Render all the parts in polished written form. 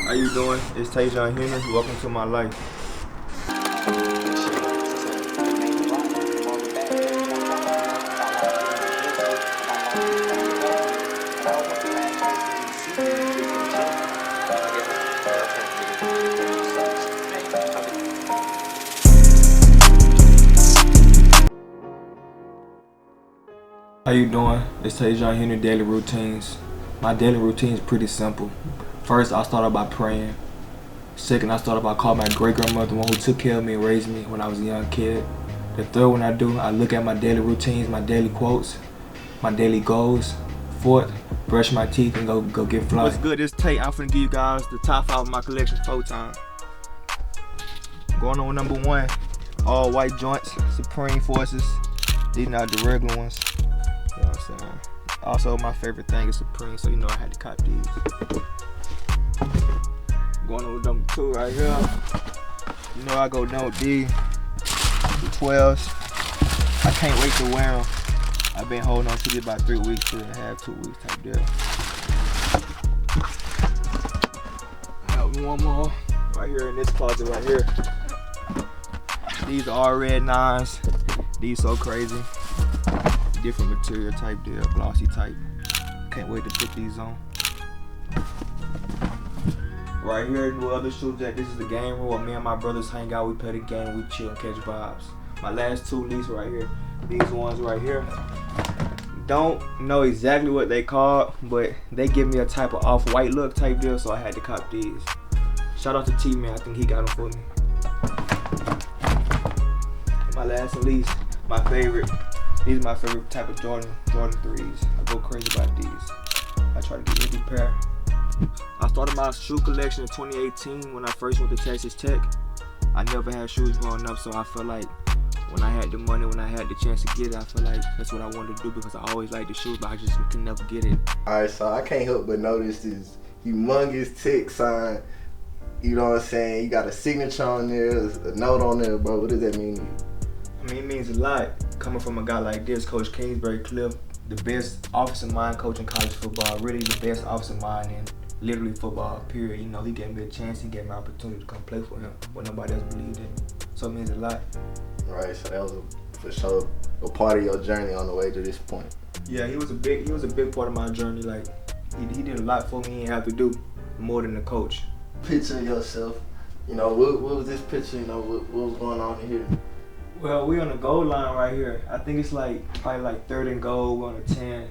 How you doing? It's Tajon Henry. Welcome to my life. How you doing? It's Tajon Henry Daily Routines. My daily routine is pretty simple. First, I start out by praying. Second, I start out by calling my great-grandmother, the one who took care of me and raised me when I was a young kid. The third one I look at my daily routines, my daily quotes, my daily goals. Fourth, brush my teeth and go get fly. What's good? It's Tate. I'm finna give you guys the top 5 of my collection 4 times. Going on with number 1, all white joints, Supreme Forces. These not the regular ones. You know what I'm saying? Also, my favorite thing is Supreme, so you know I had to cop these. Going on with number 2 right here. You know I go down with these, the 12s. I can't wait to wear them. I've been holding on to these about 3 weeks, 3.5, 2 weeks type deal. I have one more right here in this closet right here. These are all red 9s. These so crazy. Different material type deal, glossy type. Can't wait to put these on. Right here, no other shoes that this is the game room where me and my brothers hang out, we play the game, we chill and catch vibes. My last 2 leases right here, these ones right here. Don't know exactly what they called, but they give me a type of off-white look type deal, so I had to cop these. Shout out to T-Man, I think he got them for me. My last and least, my favorite. These are my favorite type of Jordan 3s. I go crazy about these. I try to get every pair. I started my shoe collection in 2018 when I first went to Texas Tech. I never had shoes growing up, so I felt like when I had the money, when I had the chance to get it, I feel like that's what I wanted to do because I always liked the shoes, but I just could never get it. Alright, so I can't help but notice this humongous Tech sign. You know what I'm saying? You got a signature on there, a note on there, bro. What does that mean to you? I mean, it means a lot. Coming from a guy like this, Coach Kingsbury Cliff, the best offensive mind coach in college football, really the best offensive mind in literally football, period. You know, he gave me a chance, he gave me an opportunity to come play for him when nobody else believed in. So it means a lot. Right, so that was for sure a part of your journey on the way to this point. Yeah, he was a big part of my journey. Like, he did a lot for me. He didn't have to do more than the coach. Picture yourself. You know, what was this picture? You know, what was going on in here? Well, we on the goal line right here. I think it's probably like 3rd and goal. We're on the 10,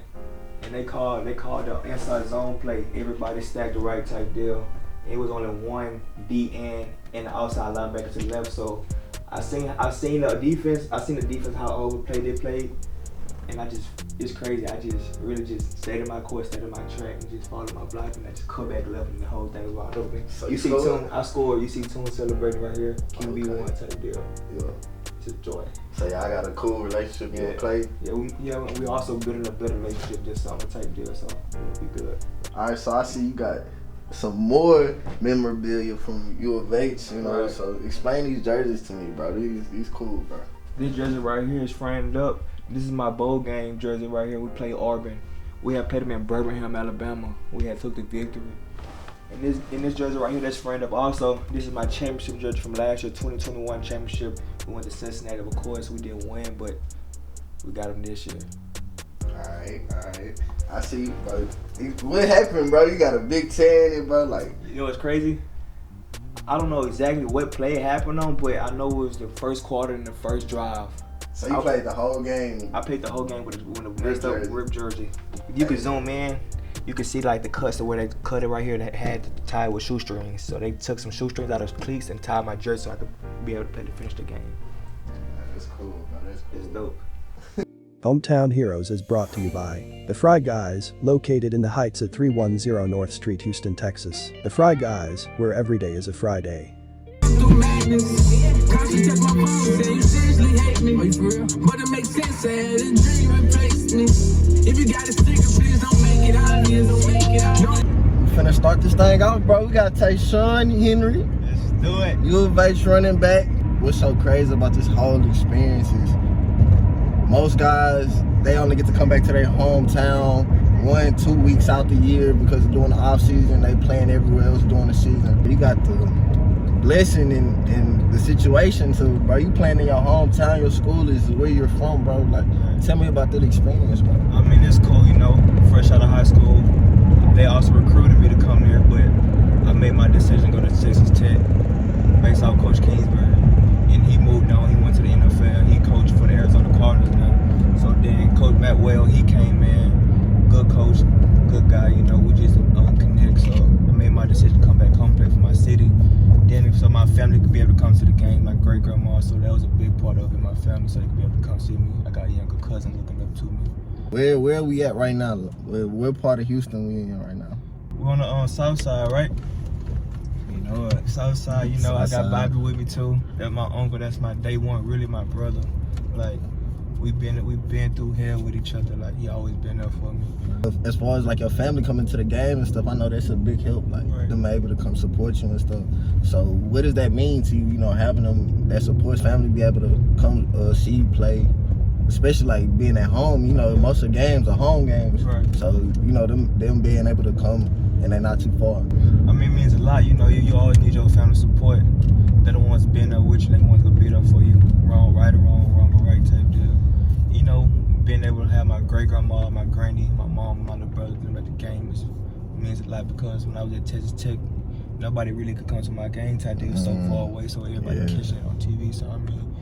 and they called the inside zone play. Everybody stacked the right type deal. It was only one DN and the outside linebacker to the left. So I seen the defense. I seen the defense how overplayed they played, and it's crazy. I just really just stayed in my course, stayed in my track, and just followed my block, and I just cut back left, and the whole thing was wide open. So you see Toon, I scored. You see Toon celebrating right here. QB1 type deal. Yeah. Joy. So y'all got a cool relationship in play? Yeah, we also building a better relationship this summer type deal, so it'll be good. Alright, so I see you got some more memorabilia from U of H, you know, right. So explain these jerseys to me, bro. These cool, bro. This jersey right here is framed up. This is my bowl game jersey right here. We play Auburn. We had played them in Birmingham, Alabama. We had took the victory. And this jersey right here, that's framed up also. This is my championship jersey from last year, 2021 championship. We went to Cincinnati, of course. We didn't win, but we got them this year. Alright. I see, bro. What happened, bro? You got a big tan in, bro. Like, you know what's crazy? I don't know exactly what play happened on, but I know it was the first quarter and the first drive. So you played the whole game? I played the whole game with a messed up ripped jersey. You could zoom in. You can see like the cuts of where they cut it right here that had to tie with shoestrings. So they took some shoestrings out of cleats and tied my jersey so I could be able to play to finish the game. That's cool, bro. That's cool. It's dope. Hometown Heroes is brought to you by The Fry Guys, located in the Heights at 310 North Street, Houston, Texas. The Fry Guys, where every day is a Friday. If you got a sticker, please don't make it obvious. We finna start this thing off, bro. We got Tajon Henry. Let's do it. U of H running back. What's so crazy about this whole experience is most guys, they only get to come back to their hometown 1-2 weeks out the year because of during the off season. They playing everywhere else during the season. You got the blessing in the situation. So, bro, you playing in your hometown. Your school is where you're from, bro. Like, tell me about that experience, bro. I mean, it's cool, you know. Fresh out of high school, they also recruited me to come here, but I made my decision to go to Texas Tech, based off Coach Kingsbury. And he moved on. He went to the NFL. He coached for the Arizona Cardinals now. So then Coach Matt Well, he came in. Good coach, good guy. You know, we just connect. So I made my decision to come back home, play for my city. Then so my family could be able to come to the game, my great grandma. So that was a big part of it. My family, so they could be able to come see me. I got a younger cousin looking up to me. Where are we at right now? What part of Houston we in right now? We're on the south side, right? You know it. South side, you know, I got Bobby with me too. That's my uncle, that's my day one, really my brother. Like, we've been through hell with each other. Like, he always been there for me. As far as like your family coming to the game and stuff, I know that's a big help, like them able to come support you and stuff. So what does that mean to you, you know, having them, that supports family, be able to come see you play, especially like being at home, you know, most of the games are home games. Right. So, you know, them being able to come and they're not too far. I mean, it means a lot, you know, you always need your family support. They're the ones being there with you, they're the ones gonna be there for you. Right or wrong or right type deal. You know, being able to have my great grandma, my granny, my mom, my little brother at the game means a lot, because when I was at Texas Tech, nobody really could come to my game type deal, so far away, so everybody catching it on TV. So I mean,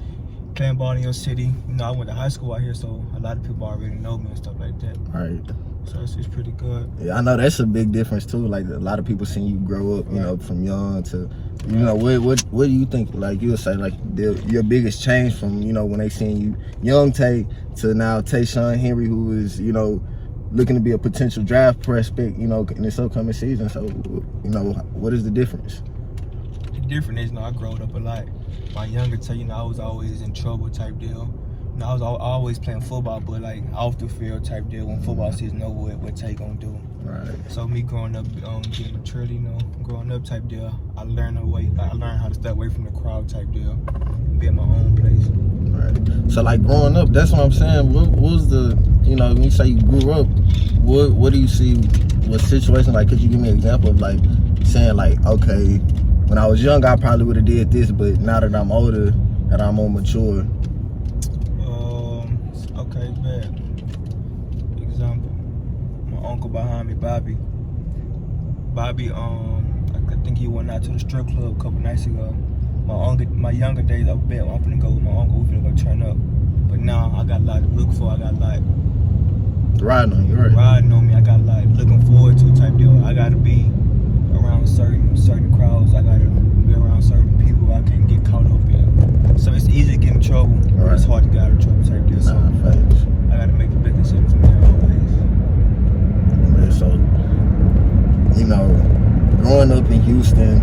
playing ball in your city, you know, I went to high school out here, so a lot of people already know me and stuff like that. Right. So it's pretty good. Yeah, I know that's a big difference too. Like, a lot of people seeing you grow up, you know, from young to, you know, what do you think? Like, you would say like your biggest change from, you know, when they seen you young Tay to now Tayshawn Henry, who is, you know, looking to be a potential draft prospect, you know, in this upcoming season. So, you know, what is the difference? The difference is, you know, I growed up a lot. My younger Tay, you know, I was always in trouble type deal. You know, I was always playing football, but like off the field type deal. When football season over, what Tay gonna do? Right. So me growing up, getting maturity, you know, growing up type deal, I learned how to stay away from the crowd type deal, be in my own place. Right. So like growing up, that's what I'm saying. What was the, you know, when you say you grew up, what do you see? What situation, like, could you give me an example of like saying like, okay, when I was young, I probably would have did this, but now that I'm older, that I'm more mature. Okay, bad. Example, my uncle behind me, Bobby, I think he went out to the strip club a couple nights ago. My younger days, I bet I'm finna go with my uncle, we finna go turn up. But now I got a lot to look for. I got like riding on you, right? Riding on me. I got like looking forward to type deal. I gotta be around certain crowds. I gotta be around certain people. I can't get caught up in. So it's easy to get in trouble, but it's hard to get out of trouble type deal. So I gotta make the best decision from there always. So, you know, growing up in Houston,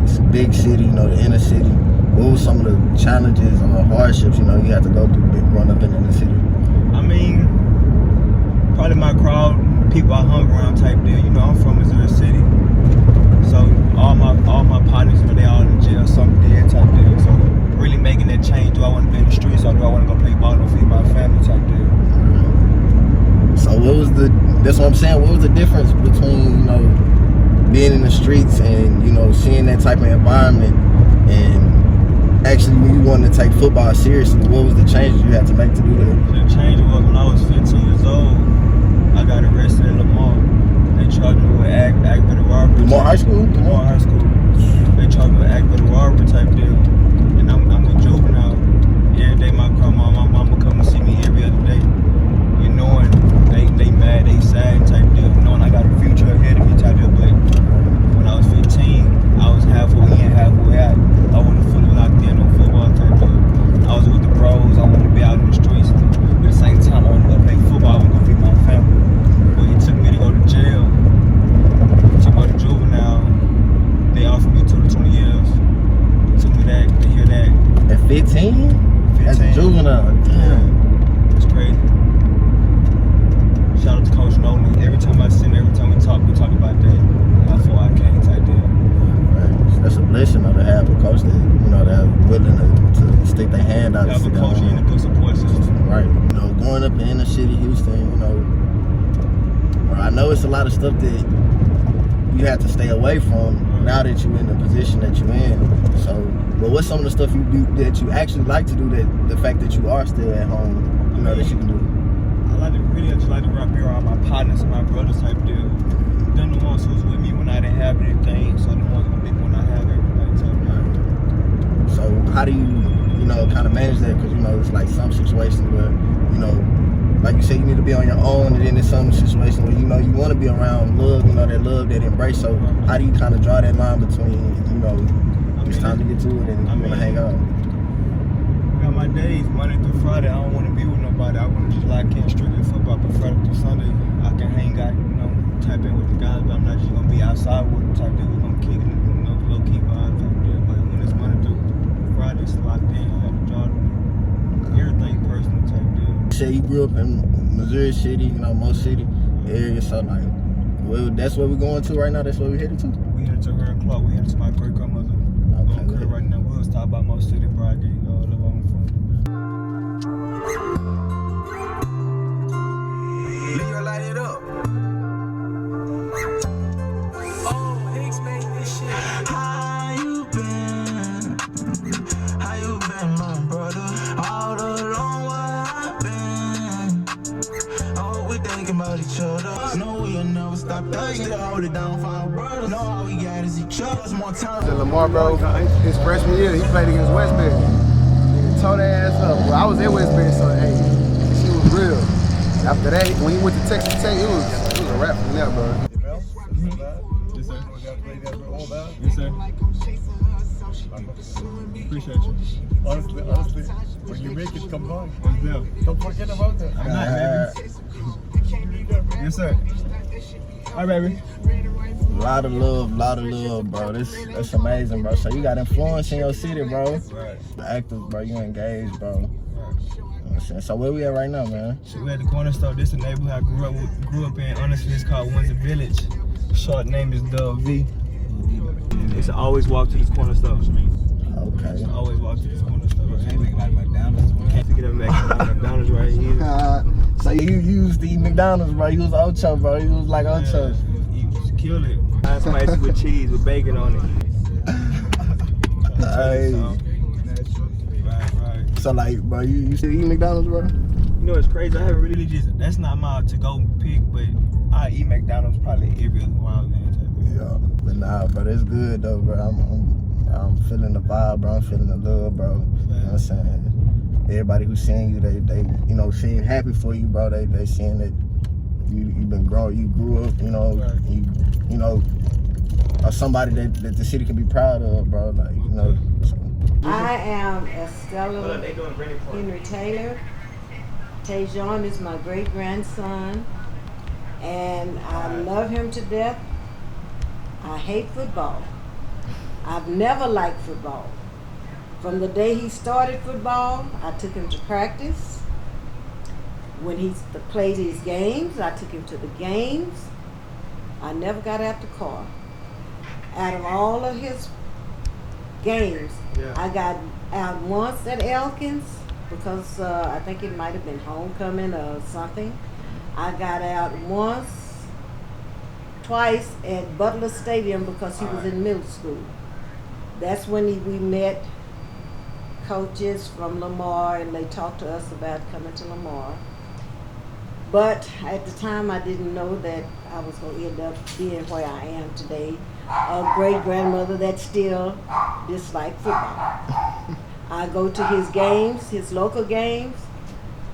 it's a big city, you know, the inner city. What were some of the challenges or hardships, you know, you had to go through growing up in the inner city? I mean, probably my crowd, people I hung around type deal. You know, I'm from Missouri City, so all my partners, you know, they all in jail, some dead type deal. So really making that change. Do I want to be in the streets or do I want to go play ball and feed my family type deal? So that's what I'm saying, what was the difference between, you know, being in the streets and, you know, seeing that type of environment and actually when you wanted to take football seriously, what was the changes you had to make to do that? The change was when I was 15 years old, I got arrested in Lamar. They charged me with aggravated robbery. Lamar High School? Lamar High School. They charged me with aggravated robbery type deal. And I'm a juvenile. Every day my grandma, my mama come to see me every other day. You knowing they mad, they sad type deal. Knowing I got a future ahead of me type deal. But when I was 15, I was halfway in, halfway out. I wasn't fully locked in on football type deal. I was with the pros. I wanted to be out in the streets. But at the same time, I wanted to go play football. I wanted to go feed my know it's a lot of stuff that you have to stay away from now that you're in the position that you're in. So, but what's some of the stuff you do that you actually like to do, that the fact that you are still at home, you know, that you can do? I just like to be around my partners and my brothers type deal. Them the ones who was with me when I didn't have anything, so the ones gonna be when I have everything type deal. So how do you know, kind of manage that? Because, you know, it's like some situations where, you know, like you said, you need to be on your own, and then there's some situations where, you know, you want to be around love, you know, that love, that embrace. So how do you kind of draw that line between, you know, it's time to get to it and you want to hang out? I got my days, Monday through Friday. I don't want to be with nobody. I want to just lock in strictly football. But Friday through Sunday, I can hang out, you know, type in with the guys, but I'm not just going to be outside with them type deal. We're going to kick it, you know, low-key vibe type deal. But when it's Monday through Friday, it's locked in. I have to draw everything personal type deal. Say you grew up in Missouri City, you know, most city area, so like, well, that's where we're going to right now. That's where we're headed to. We headed to her and Clark. We headed to my great grandmother. Okay, right now we was talking about most city before I get live on from. Leo, light it up. Oh, Hicks made this shit. How you been? How you been, my brother? All along where I've been. Oh, we thinking about each other. No, we'll never stop thugging. Hold it down for our brothers. Know all we got is each other's more time. Lamar, bro, his freshman year, he played against West Bend. Nigga tore their ass up. Well, I was in West Bend, so hey, she was real. After that, when he went to Texas Tech, it was a wrap from there, bro. Yes, sir. Yes, sir. Appreciate you. Honestly, when you make it, come on. Yeah. Don't forget about that. I'm not, baby. Yes, sir. Hi, baby. Lot of love, bro. That's amazing, bro. So you got influence in your city, bro. Right. Active, bro. You engaged, bro. You know what I'm saying? So where we at right now, man? So we at the corner store. This is the neighborhood I grew up in. Honestly, it's called Windsor Village. Short name is Dub V. It's always walk to this corner store. Okay. Always walk to this corner store. Can't think about McDonald's. Can't forget about McDonald's right here. So you used to eat McDonald's, bro. You was Ocho, bro. You was like Ocho. You just kill it. Find spicy with cheese with bacon on it. Hey. Right. So like, bro, you still eat McDonald's, bro? You know it's crazy. I haven't really just. That's not my to-go pick, but I eat McDonald's probably every while. Yeah, but nah, bro, it's good though, bro. I'm feeling the vibe, bro. I'm feeling the love, bro. You know what I'm saying? Everybody who's seeing you, they you know, seeing happy for you, bro. They seeing that you've been growing, you grew up, you know, right. you know, are somebody that the city can be proud of, bro. Like, you know. So. I am Estella Henry Taylor. Tajon is my great grandson, and I love him to death. I hate football. I've never liked football. From the day he started football, I took him to practice. When he played his games, I took him to the games. I never got out the car. Out of all of his games, I got out once at Elkins because I think it might have been homecoming or something. I got out twice at Butler Stadium because he was in middle school. That's when we met coaches from Lamar, and they talked to us about coming to Lamar. But at the time, I didn't know that I was going to end up being where I am today, a great-grandmother that still disliked football. I go to his games, his local games.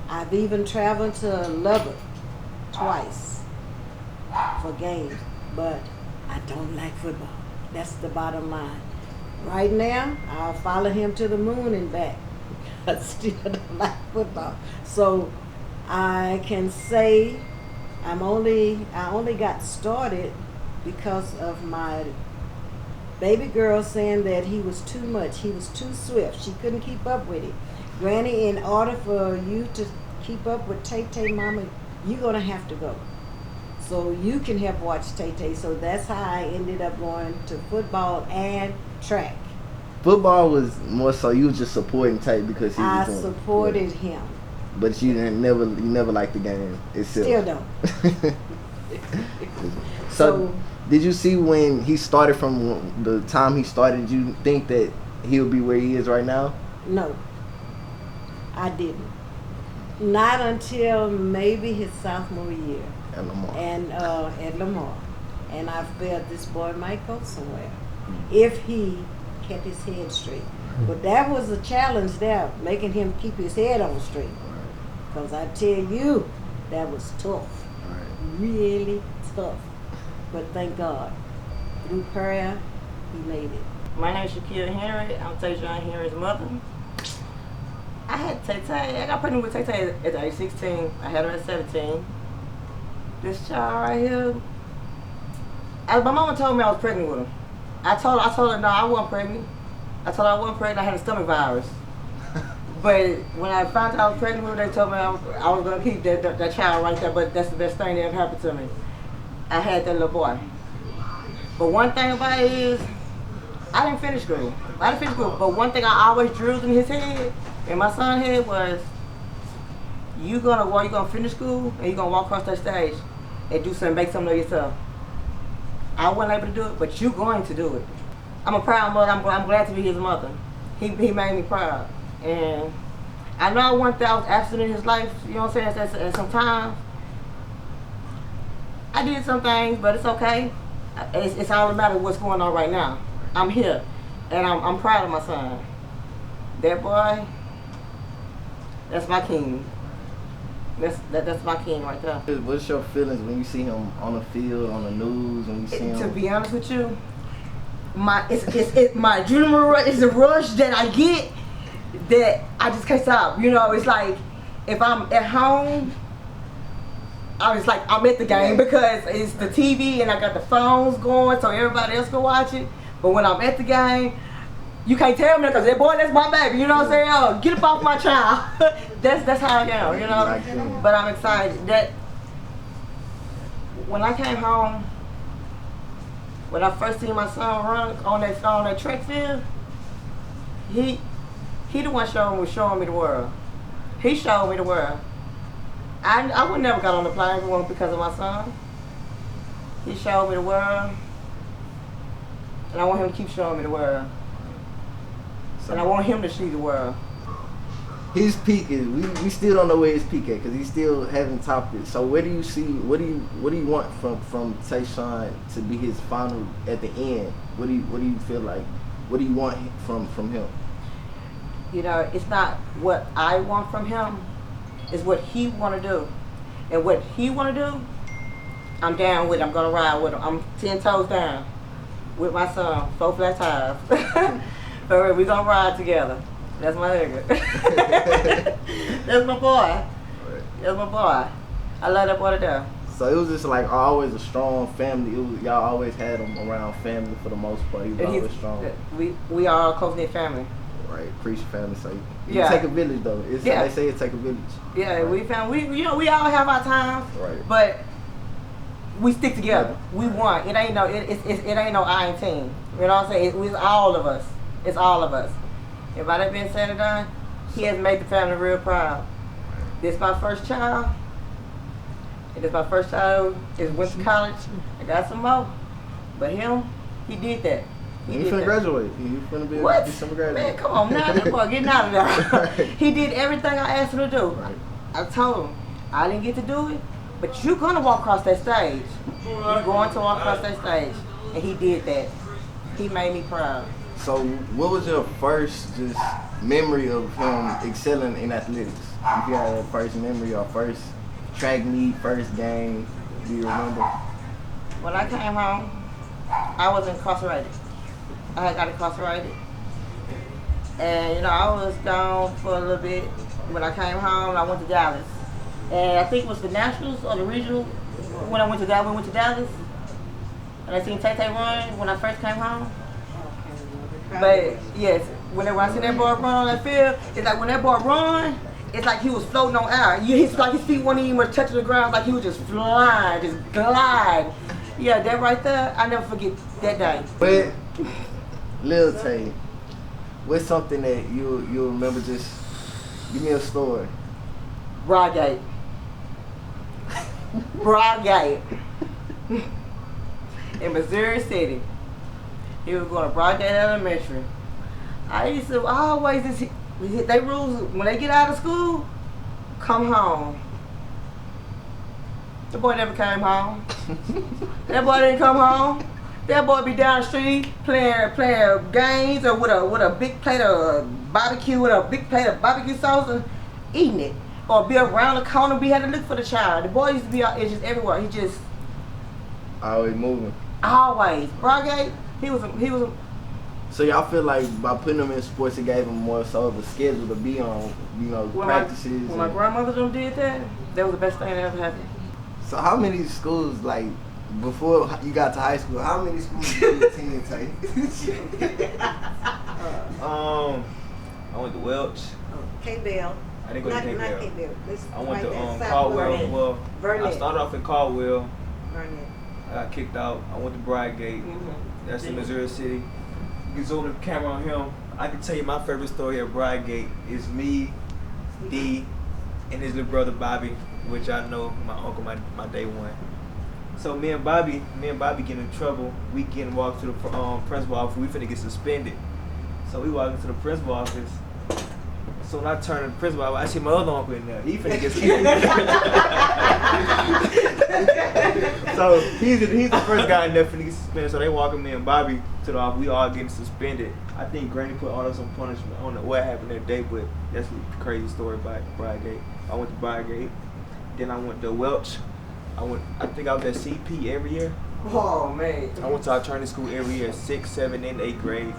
I've even traveled to Lubbock twice for games, but I don't like football. That's the bottom line. Right now, I'll follow him to the moon and back. I still don't like football. So I can say I only got started because of my baby girl saying that he was too much. He was too swift. She couldn't keep up with it. Granny, in order for you to keep up with Tay-Tay, Mama, you're going to have to go. So you can help watch Tay-Tay. So that's how I ended up going to football and track. Football was more so you was just supporting Tate because he was I supported him. But you never liked the game itself. Still don't. So, did you see when he started from the time he started, did you think that he'll be where he is right now? No, I didn't. Not until maybe his sophomore year. At Lamar. And at Lamar. And I felt this boy might go somewhere if he kept his head straight. But that was a challenge there, making him keep his head on straight. Because I tell you, that was tough. Really tough. But thank God, through prayer, he made it. My name is Shaquille Henry. I'm Tayshawn Henry's mother. I had Tay-Tay. I got pregnant with Tay-Tay at the age 16. I had her at 17. This child right here, my mama told me I was pregnant with him. I told her no, I wasn't pregnant. I told her I wasn't pregnant. I had a stomach virus. But when I found out I was pregnant with her, they told me I was going to keep that child right there. But that's the best thing that ever happened to me. I had that little boy. But one thing about it is, I didn't finish school. But one thing I always drilled in his head, in my son's head, was you gonna finish school and you're gonna walk across that stage and do something, make something of yourself. I wasn't able to do it, but you're going to do it. I'm a proud mother. I'm glad to be his mother. He made me proud. And I know one thing I was absent in his life, you know what I'm saying, at some time. I did some things, but it's okay. It's all that matters what's going on right now. I'm here, and I'm proud of my son. That boy, that's my king. That's my king right there. What's your feelings when you see him on the field, on the news, when you see him? To be honest with you, my adrenaline rush is a rush that I get that I just can't stop. You know, it's like if I'm at home, I'm at the game because it's the TV and I got the phones going so everybody else can watch it. But when I'm at the game, you can't tell me because that boy, that's my baby. You know what I'm saying? Oh, get up off my child. that's how I am. You know. But I'm excited that when I came home, when I first seen my son run on that track field, he the one showing me the world. He showed me the world. I would never got on the plane because of my son. He showed me the world, and I want him to keep showing me the world. And I want him to see the world. His peak is we still don't know where his peak at because he still haven't topped it. So where do you see? What do you want from Tayshawn to be his final at the end? What do you feel like? What do you want from him? You know, it's not what I want from him. It's what he want to do, and what he want to do, I'm down with. I'm gonna ride with him. I'm 10 toes down with my son, 4 flat tires. But we gonna ride together. That's my nigga. That's my boy. That's my boy. I love that boy to death. So it was just like always a strong family. Y'all always had him around family for the most part. He was always strong. We are a close knit family. Right, preach family. So you Yeah. take a village though. They say it take a village. Yeah, right. we all have our times. Right. But we stick together. We won. It ain't no iron team. You know what I'm saying? It's all of us. It's all of us. And by that being said and done, he has made the family real proud. This is my first child. And this is my first child. He went to college. I got some more. But him, he did that. He finna graduate. He finna be what? December graduate. Man, come on now, that boy getting out of there. Right. He did everything I asked him to do. Right. I told him, I didn't get to do it, but you're gonna walk across that stage. You're going to walk across that stage. And he did that. He made me proud. So what was your first just memory of him excelling in athletics? If you had a first memory or first track meet, first game, do you remember? When I came home, I was incarcerated. I had got incarcerated. And, you know, I was gone for a little bit. When I came home, I went to Dallas. And I think it was the Nationals or the regional. When I went to Dallas. And I seen Tay-Tay run when I first came home. But, yes, whenever I see that boy run on that field, it's like when that boy run, it's like he was floating on air. It's like his feet weren't even touching the ground. It's like he was just flying, just glide. Yeah, that right there, I never forget that day. But Lil Tay, what's something that you'll remember? Just give me a story. Broadgate. Broadgate. in Missouri City. He was going to Broadgate Elementary. I always they rules when they get out of school, come home. The boy never came home. That boy didn't come home. That boy be down the street playing games or with a big plate of barbecue, with a big plate of barbecue sauce and eating it. Or be around the corner, we had to look for the child. The boy used to be out, it's just everywhere. He just Always moving. always. Broadgate, he was a So y'all feel like by putting them in sports, it gave them more so of a schedule to be on, you know, practices. When my grandmother them did that was the best thing that ever happened. So how many schools, like, before you got to high school, how many schools did you attend, Tay? I went to Welch. K-Bell. I didn't go to Not K-Bell. K-Bell. I went to Caldwell. Well, I Burnett. started off in Caldwell. Burnett. I got kicked out. I went to Broadgate. That's in Missouri City. You can zoom the camera on him. I can tell you my favorite story at Broadgate is me, D, and his little brother Bobby, which I know my uncle, my day one. So me and Bobby get in trouble. We getting walked to the principal office. We finna get suspended. So we walk into the principal office. So when I turn to the principal office, I see my other uncle in there. He finna get suspended. So he's the first guy in there finna get suspended. So they walking me and Bobby to the office. We all getting suspended. I think Granny put all of some punishment. I don't know what happened that day, but that's a crazy story about Broadgate. I went to Broadgate. Then I went to Welch. I think I was at CP every year. Oh man. I went to alternative school every year, 6th, 7th, and 8th grade.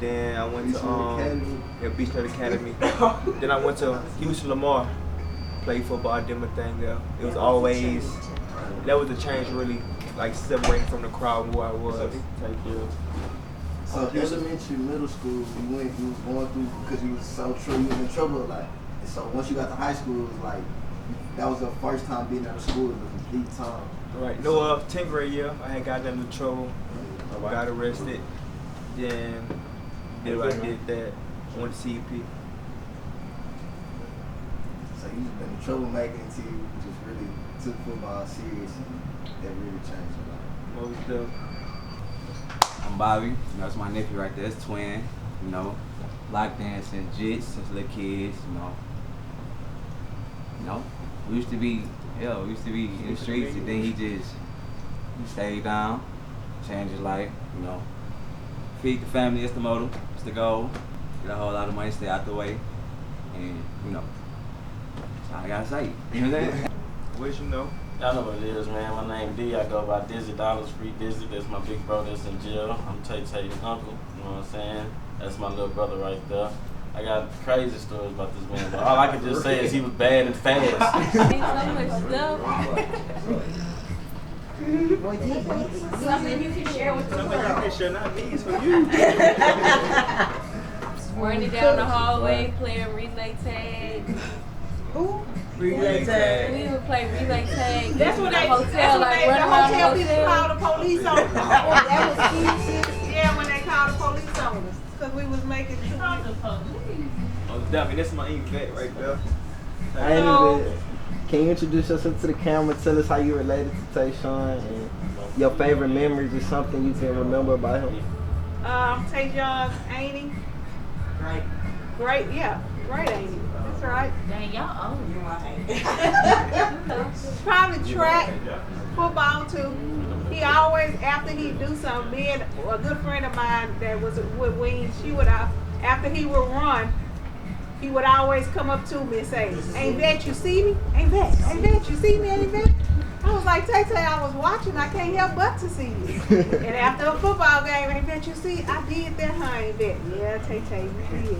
Then I went to Beachland Academy. Then I went to Houston Lamar, played football, I did my thing there. It was always, that was the change really, like separating from the crowd and who I was. Thank you. So elementary, middle school, you was going through because you was so true, you was in trouble a lot. And so once you got to high school, it was like, that was the first time being out of school, it was a complete time. Right. No, 10th grade year, I had gotten into trouble. I got arrested. Then I did that. I went to CEP. So you've been a troublemaker until you just really took football serious, and that really changed your life. Most definitely. I'm Bobby. That's my nephew right there. It's twin. You know, lock dancing, jits since little kids. We used to be in the streets, and then he stayed down, changed his life. Feed the family. It's the motto. It's the goal. Get a whole lot of money, stay out the way, and that's all I gotta say. You know what I'm saying? What you know? Y'all know what it is, man. My name D. I go by Dizzy Dollars, Free Dizzy. That's my big brother that's in jail. I'm Tay-Tay's uncle. You know what I'm saying? That's my little brother right there. I got crazy stories about this man, but all I can just say is he was bad and fast. So much stuff. Something you can share with the world. Something you can share, not me, it's for you. Running down the hallway, playing relay tag. Who? Relay tag. We would play relay tag. That's what they, hotel, the hotel people called the police on us. That was easy. Yeah, when they called the police on us. Because we was making too much. Oh, definitely, that's my event right there. Can you introduce yourself to the camera? Tell us how you related to Tayshawn and your favorite memories or something you can remember about him. Tayshawn's auntie. Great, yeah. Great auntie. That's right. Dang, y'all own you, Probably track, football too. He always, after he do something, being a good friend of mine that was with Wayne, after he would run, he would always come up to me and say, "Ain't that you see me? Ain't that you see me? Ain't that?" I was like, Tay-Tay, I was watching, I can't help but to see you. And after a football game, ain't that you see? I did that, huh? Ain't that? Yeah, Tay-Tay, you did.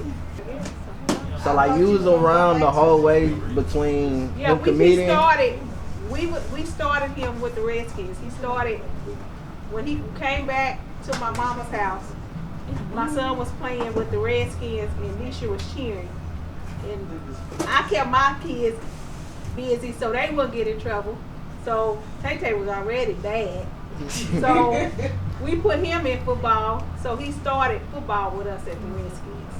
So like you was around the whole way between him comedian? We started him with the Redskins. He started when he came back to my mama's house. My son was playing with the Redskins and Nisha was cheering. And I kept my kids busy so they wouldn't get in trouble. So Tay-Tay was already bad. So we put him in football. So he started football with us at the Redskins.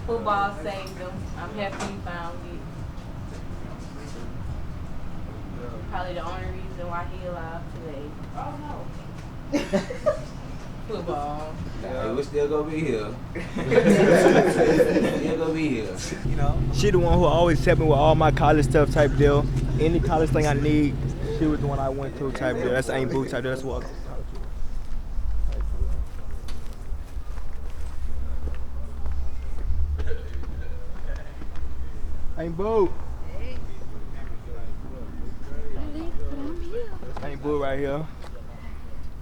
Football saved him. I'm happy he found it. Probably the only reason why he alive today. Oh no. Football. Hey, we still gonna be here. Still gonna be here. You know, she the one who always helped me with all my college stuff type deal. Any college thing I need, she was the one I went to type deal. That's Ain't Boo type deal. That's what. Ain't Boo. Ain't Boo right here.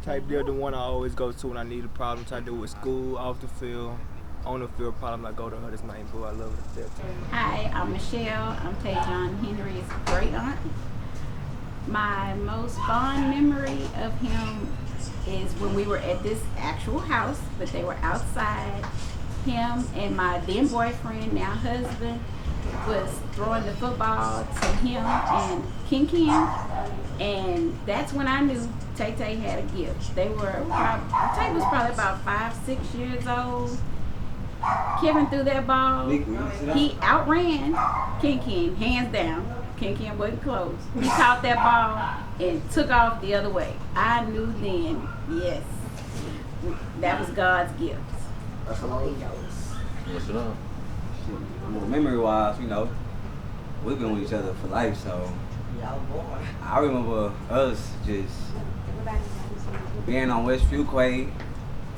Type deal, the one I always go to when I need a problem. Type deal with school, off the field, on the field problem. I go to her. That's my Ain't Boo. I love her. Hi, I'm Michelle. I'm Tajon Henry's great aunt. My most fond memory of him is when we were at this actual house, but they were outside. Him and my then boyfriend, now husband, was throwing the football to him and Ken, and that's when I knew Tay Tay had a gift. They were Tay was probably about 5-6 years old. Kevin threw that ball. He outran Ken, hands down. Ken wasn't close. He caught that ball and took off the other way. I knew then, yes, that was God's gift. That's all he knows. What's it up? Well, memory-wise, you know, we've been with each other for life, so I remember us just being on West Fuquay,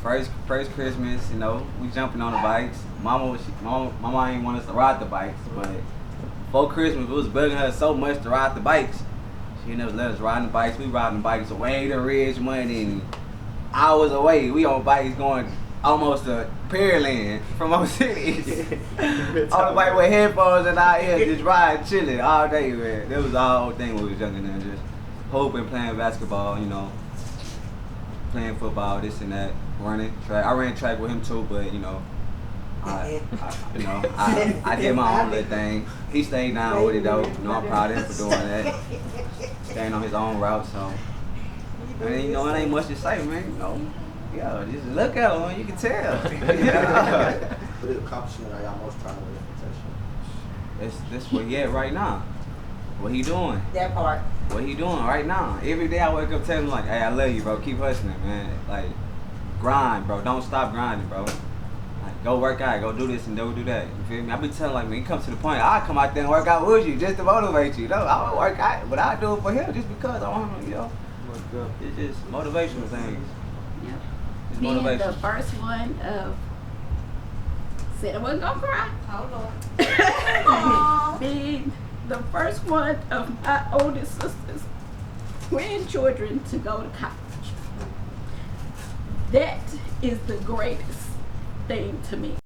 first Christmas, you know, we jumping on the bikes. Mama didn't want us to ride the bikes, but before Christmas, we was bugging her so much to ride the bikes. She never let us ride the bikes. We riding the bikes away to Ridgemont and hours away. We on bikes going almost to Pearland from our cities. On the bike with headphones and out here just riding, chilling all day, man. That was the whole thing when we was younger than just hoping, playing basketball, you know, playing football, this and that, running track. I ran track with him too, but you know, I did my own little thing. He stayed down with it though. You know, I'm proud of him for doing that. Staying on his own route, so. And you know, it ain't much to say, man. You know, yo, just look at him, you can tell. What accomplishment are y'all most proud of? That's where he at right now. What he doing? That part. What he doing right now? Every day I wake up telling him like, hey, I love you, bro. Keep hustling, man. Like, grind, bro. Don't stop grinding, bro. Like, go work out. Go do this and go do that. You feel me? I be telling like, man, it comes to the point, I come out there and work out with you just to motivate you. No, I don't work out, but I do it for him just because I want him, you know. It's just motivational things. Yeah. It's Being motivation. the first one of, said I wasn't gonna cry. Oh Lord. Being the first one of my oldest sister's grandchildren to go to college. That is the greatest thing to me.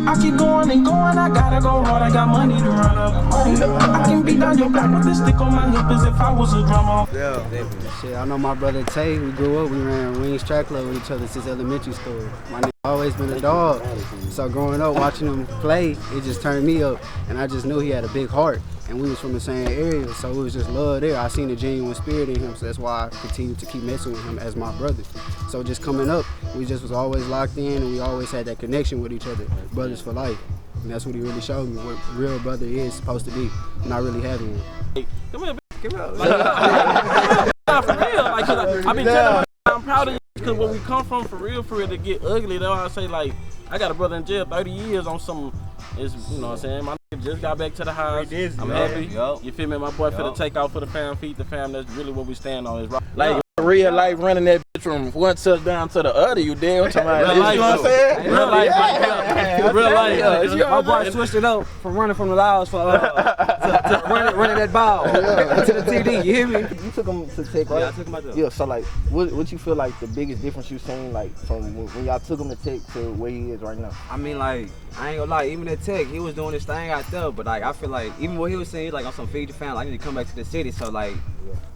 I keep going and going, I gotta go hard, I got money to run up. I can beat down your block with a stick on my hip as if I was a drummer. Shit, I know my brother Tay, we grew up, we ran Wings Track Club with each other since elementary school. My nigga always been a dog. So growing up, watching him play, it just turned me up. And I just knew he had a big heart. And we was from the same area, so it was just love there. I seen a genuine spirit in him, so that's why I continued to keep messing with him as my brother. So just coming up, we just was always locked in, and we always had that connection with each other, brothers for life. And that's what he really showed me, what real brother is supposed to be, not really having one. Come here, come here. Like, for real, like, I been telling I'm proud of you, because when we come from for real, to get ugly, though, I say, like, I got a brother in jail 30 years on some, you know what I'm saying? My nigga just got back to the house. I'm happy. You feel me? My boy finna take out for the fam, feed the fam. That's really what we stand on. Is right. Like real life running that bitch from one touchdown to the other. You damn what I'm talking about? You know what I'm saying? Real life. Yeah. Real life. My boy switched it up from running from the Laos for to running that ball to the TD. You hear me? You took him to Tech, right? Yeah, I took him out there. Yeah. So like, what you feel like the biggest difference you seen like from when y'all took him to Tech to where he is right now? I mean, like, I ain't gonna lie, even at Tech, he was doing his thing out there, but like, I feel like, even what he was saying, like, on some feed your family, I need to come back to the city, so like,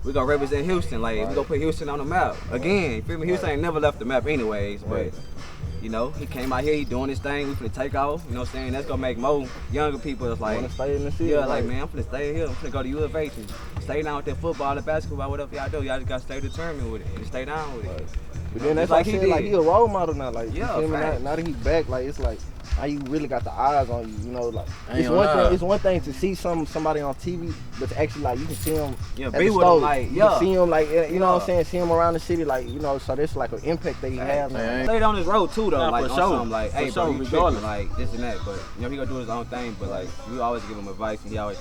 we gonna represent Houston, like, we gonna put Houston on the map. Again, you feel me? Houston ain't never left the map anyways, but You know, he came out here, he doing his thing, we finna take off, you know what I'm saying? That's gonna make more younger people that's like, wanna stay in the city. yeah, like, man, I'm finna stay here, I'm finna go to U of H and stay down with that football and basketball, whatever y'all do, y'all just gotta stay determined with it and stay down with it. But then that's like like he he like did. he a role model now. Like Yeah, you feel me? facts. Now that he's back, like it's like now you really got the eyes on you. You know, like I ain't it's gonna one lie. thing. It's one thing to see somebody on TV, but to actually like you can see him. Yeah, at be the with store. him, like, You yeah. can see him like you know what Yeah. I'm saying. See him around the city, like you know. So that's like an impact that he have. Man. Stayed on his road too though, Nah, like for on sure. something like, For hey bro, sure, you regardless. tripping, like this and that, but you know he gonna do his own thing, but like we always give him advice and he always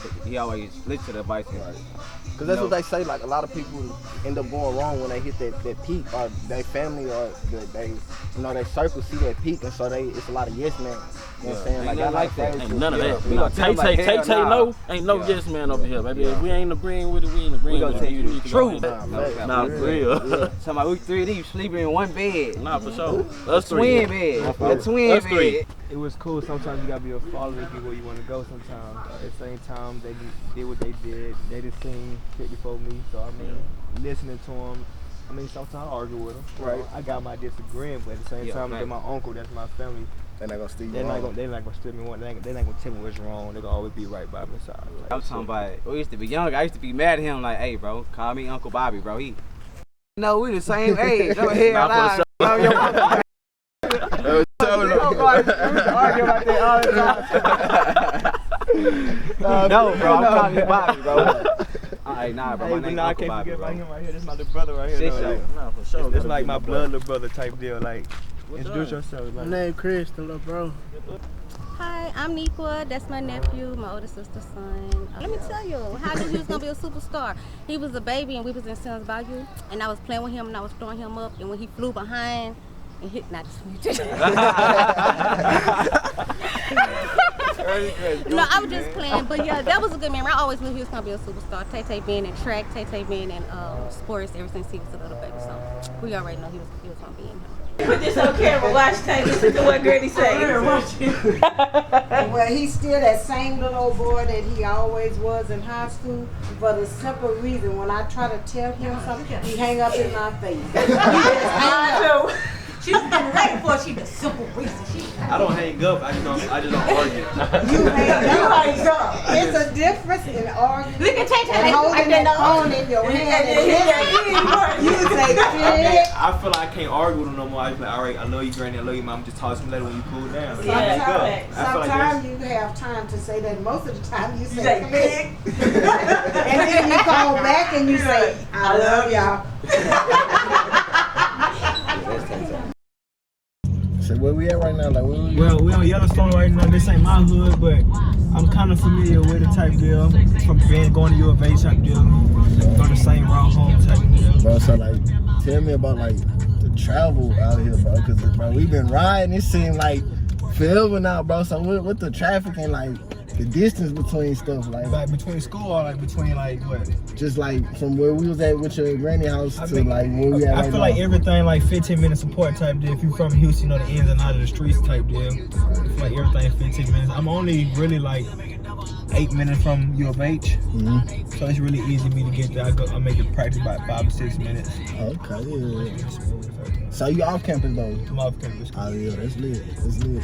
listen to the advice. Cause that's what they say. Like a lot of people end up going wrong when they hit that peak, or their family or they you know their circle see that peak, and so it's a lot of yes men. You know what I'm saying? Ain't Like nothing like that. afraid Ain't to- none of Yeah, that. we Nah, gonna tell 'em like, Tay hell nah. no, ain't no Yeah. yes man over here, baby. Yeah. If we ain't agreeing with it, we ain't agreeing We with gonna it. tell you We the need to go truth. ahead. Nah, for real. Somebody we 3 deep sleeping in one bed. Nah, for sure. Us Twin three. bed. A twin Us three. bed. It was cool. Sometimes you gotta be a follower to get where you want to go. Sometimes at the same time they did what they did. They just seen fit before me. So I mean, listening to them. I mean, sometimes I argue with them. Right. I got my disagreeing, but at the same Yeah, time, right. they're my uncle. That's my family. They're not gonna steal you. They're not gonna steer me wrong. They're not gonna tell me what's wrong. They're gonna always be right by my side. Like, I was talking about we used to be young. I used to be mad at him like, hey bro, call me Uncle Bobby, bro. He no, we the same age. Go ahead, Nah, for sure. no, your mama. argue about that all the time. No, bro, I'm calling you Bobby, bro. Alright, nah, bro, Hey, my but name nah, I Uncle can't Bobby, forget bro. about him right here. This is my little brother right here. Shit, though, like, Nah, for sure. it's like my blood little brother type deal. Like, introduce yourself. Like, My name Chris, the little bro. Hi, I'm Niqua. That's my nephew, my older sister's son. Let me tell you, how I knew he was gonna be a superstar. He was a baby and we was in Sons Bayou, and I was playing with him and I was throwing him up, and when he flew behind and hit, not just No, I was just playing, but yeah, that was a good memory. I always knew he was gonna be a superstar. Tay being in track, Tay being in sports ever since he was a little baby, so we already know he was gonna be in him. Put this on camera, watch Tay, listen to what Granny say. Well, he's still that same little old boy that he always was in high school, for the simple reason when I try to tell him something, he hang up in my face. He just hang up. She's been right before she the simple reason. I don't hang up. I just don't argue. You hang up. It's a difference in arguing Look at Tay and holding that phone in your hand and you say shit. I feel like I can't argue with them no more. I just like, all right, I love you, Granny. I love you, Mom. Just talk to me later when you cool down. Sometimes you have time to say that. Most of the time you say click. And then you call back and you say, I love y'all. So where we at right now? Like where we well, we on Yellowstone right now. This ain't my hood, but I'm kind of familiar with the type deal from being going to U of H type deal, go the same route home type deal. bro? So like, tell me about like the travel out here, bro. Cause bro, we've been riding. It seemed like forever now, bro. So what the traffic and like the distance between stuff, Like between school or like between like what? just like from where we was at with your granny house to like where we at I right feel now. like everything like 15-minute support type deal. If you from Houston, you know the ins and outs of the streets type deal. I feel like everything 15 minutes. I'm only really like 8 minutes from U of H, so it's really easy for me to get there. I make it practice about 5 or 6 minutes. Okay, yeah. So you off campus though? I'm off campus. Oh yeah, that's lit. That's lit.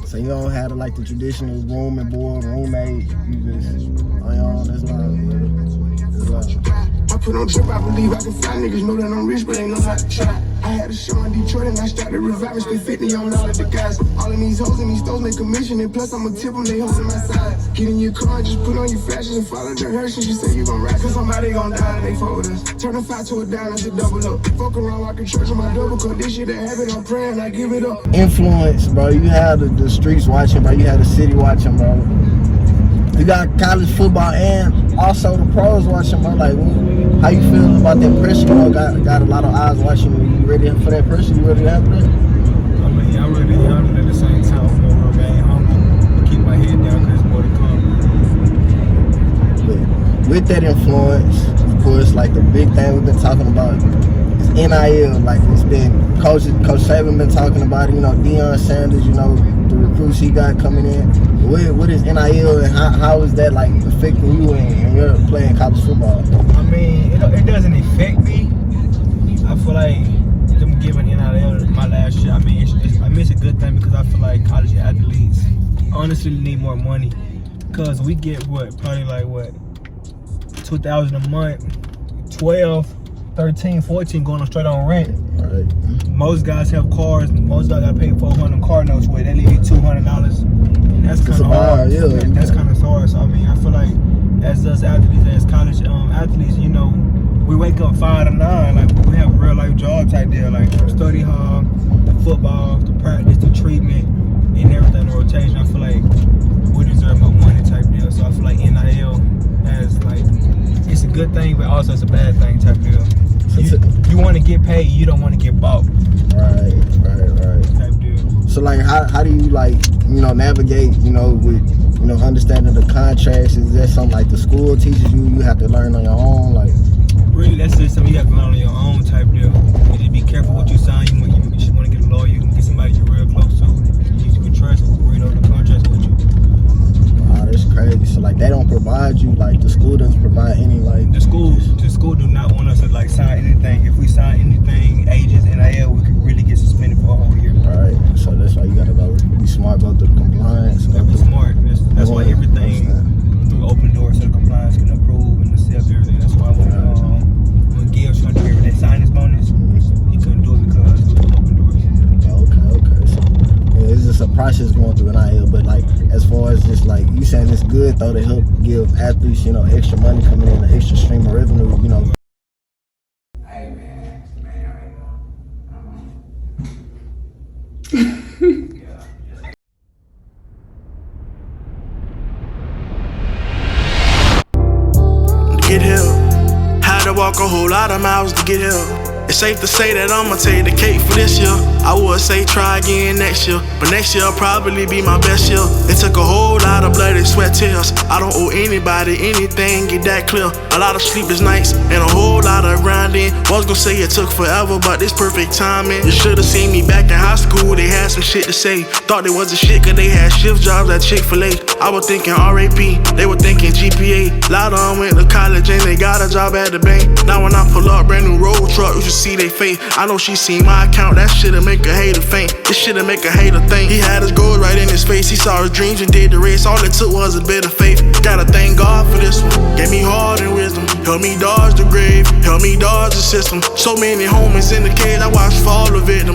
So you don't have like the traditional room and board, roommate. You just on your own. That's loud. That's loud. I put on trip, I believe I can fly. Niggas know that I'm rich, but they know how to try. I had a show in Detroit and I started reviving. Spent 50 on all of the guys. All of these hoes and these stores make commission. And plus I'ma tip them, they holding my side. Get in your car and just put on your flashes and follow the Hershey. You say you gon' ride, cause somebody gon' die and they fuck with us. Turn a 5 to a down, that's a double up. Fuck around like a church on my double cup. This shit that happen, I'm praying, I give it up. Influence, bro. You have the streets watching, bro. You have the city watching, bro. You got college football and also the pros watching, bro. Like, how you feel about that pressure, bro? Got a lot of eyes watching you. You ready for that pressure? You ready to have that? I mean, I'm ready to have it at the same time. I'm gonna remain humble, keep my head down, cause there's more to come. But with that influence, of course, like the big thing we've been talking about is NIL. Like it's been Coach Saban been talking about it. You know, Deion Sanders. You know, the recruits he got coming in. What is NIL and how is that like affecting you when you're playing college football? I mean, it doesn't affect me. I feel like them giving NIL my last year. I mean, it's a good college athletes honestly need more money, cause we get probably like $2,000 a month, 12, 13, 14 going on straight on rent. Right. Most guys have cars. Most guys got to pay $400 car notes with. They leave you $200. That's kind of hard. Yeah. That's kind of hard. So I mean, I feel like as us athletes, as college athletes, you know, we wake up 5 to 9. Like we have real life jobs out there, like study hall, the football, the practice, the treatment, and everything, the rotation. I feel like we deserve more money type deal. So I feel like NIL has like, it's a good thing, but also it's a bad thing type deal. You want to get paid, you don't want to get bought. Right. Type deal. So like, how do you like, you know, navigate, you know, with, you know, understanding the contracts? Is that something like the school teaches you? You have to learn on your own, like? Really, that's just something you have to learn on your own type deal. You just be careful what you sign. You just want to get a lawyer, you can get somebody you're real close to, you can trust, read over the contracts with you. Oh, that's crazy. So like, they don't provide you, like the school doesn't provide any, like? The school do not want us to like sign anything. If we sign anything, agents, NIL, we could really get suspended for a whole year. Right. So that's why you gotta go be smart about the compliance. Be smart. That's why everything through open doors so the compliance can approve and accept everything. That's why when Gail's trying to do everything sign his bonus, he couldn't do it because it was open doors. Okay. So yeah, it's just a process going through NIL, but like as far as just like you saying, it's good though to help give athletes, you know, extra money coming in, an extra stream of revenue, you know. Get here. Had to walk a whole lot of miles to get here. It's safe to say that I'ma take the cake for this year. I would say try again next year, but next year will probably be my best year. It took a whole lot of blood and sweat tears. I don't owe anybody anything, get that clear. A lot of sleepless nights and a whole lot of grinding. Was gonna say it took forever, but it's perfect timing. You should've seen me back in high school, they had some shit to say. Thought they wasn't shit cause they had shift jobs at Chick-fil-A. I was thinking RAP, they were thinking GPA. Lot of them went to college and they got a job at the bank. Now when I pull up brand new road truck, you should see they face. I know she seen my account, that shit'll make a hater faint. This shit'll make a hater think. He had his goals right in his face, he saw his dreams and did the race. All it took was a bit of faith. Gotta thank God for this one. Gave me heart and wisdom, helped me dodge the grave, helped me dodge the system. So many homies in the cage, I watched for all the victims.